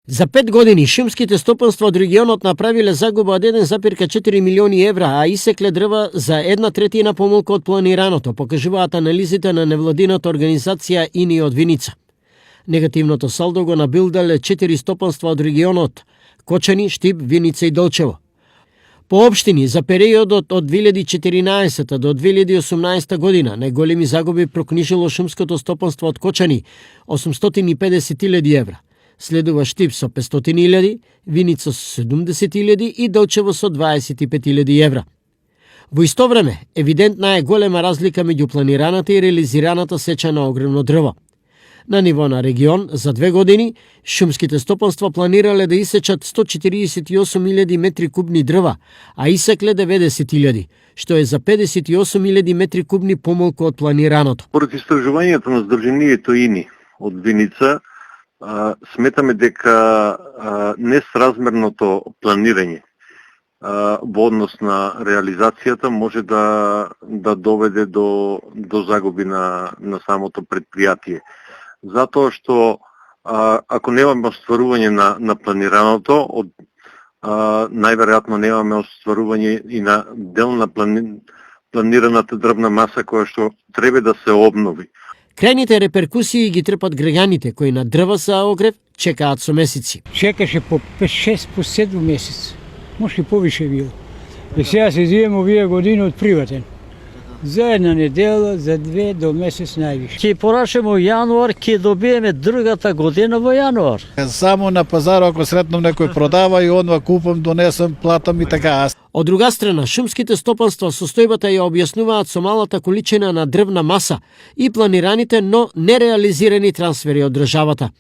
За 5 години шумските стопанства од регионот направиле загуба од 1,4 милиони евра, а исекле дрва за 1/3 помалку од планираното, покажуваат анализите на невладината организација ИНИ од Виница. Негативното салдо го набилдале 4 стопанства од регионот: Кочани, Штип, Виница и Долчево. По општини, за периодот од 2014 до 2018 година најголеми загуби прокнижило шумското стопанство од Кочани – 850.000 евра. Следува Штип со 500.000, Виница со 70.000 и Долчево со 25.000 евра. Во исто време, евидентна е голема разлика меѓу планираната и реализираната сеча на огромно дрво. На ниво на регион, за 2 години, шумските стопанства планирале да исечат 148.000 метри кубни дрва, а исекле 90.000, што е за 58.000 метри кубни помалку од планираното. Според истражувањето на Сдруженијето ИНИ од Виница, сметаме дека несразмерното планирање во однос на реализацијата може да доведе до загуби на самото предпријатие. Затоа што ако немаме остварување на планираното, најверојатно немаме остварување и на дел на планираната дрвна маса која што треба да се обнови. Крајните реперкусии ги трпат граѓаните кои на дрва за огрев чекаат со месеци. Чекаше по 5-6 по 7 месеци. Може и повише било. И сега се изијемо овие години од приватен. За 1 недела, за 2 до месец највише. Ќе порашеме во јануар, ќе добиеме другата година во јануар. Само на пазарот ако сретнам некој продава и онва купам, донесам, платам и така. Од друга страна, шумските стопанства состојбата ја објаснуваат со малата количина на дрвна маса и планираните, но нереализирани трансфери од државата.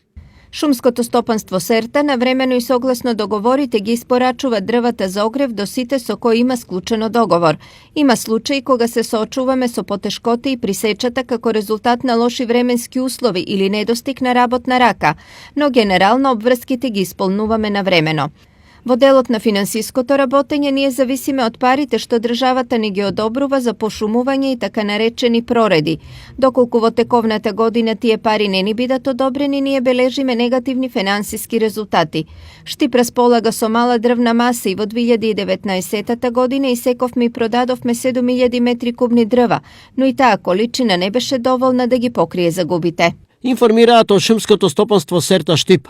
Шумското стопанство Серта навремено и согласно договорите ги испорачува дрвата за огрев до сите со кои има склучено договор. Има случаи кога се соочуваме со потешкоти и присечата како резултат на лоши временски услови или недостиг на работна рака, но генерално обврските ги исполнуваме навремено. Во делот на финансиското работење ние зависиме од парите што државата ни ги одобрува за пошумување и така наречени прореди. Доколку во тековната година тие пари не ни бидат одобрени, ние бележиме негативни финансиски резултати. Штип располага со мала дрвна маса и во 2019 година исековме и продадовме 7000 метри кубни дрва, но и таа количина не беше доволна да ги покрие загубите. Информираат од шумското стопанство Серта Штип.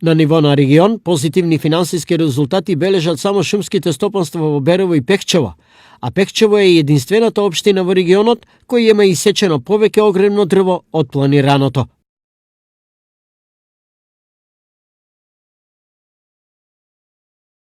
На ниво на регион, позитивни финансиски резултати бележат само шумските стопанства во Берово и Пехчево, а Пехчево е единствената општина во регионот која има исечено повеќе огромно дрво од планираното.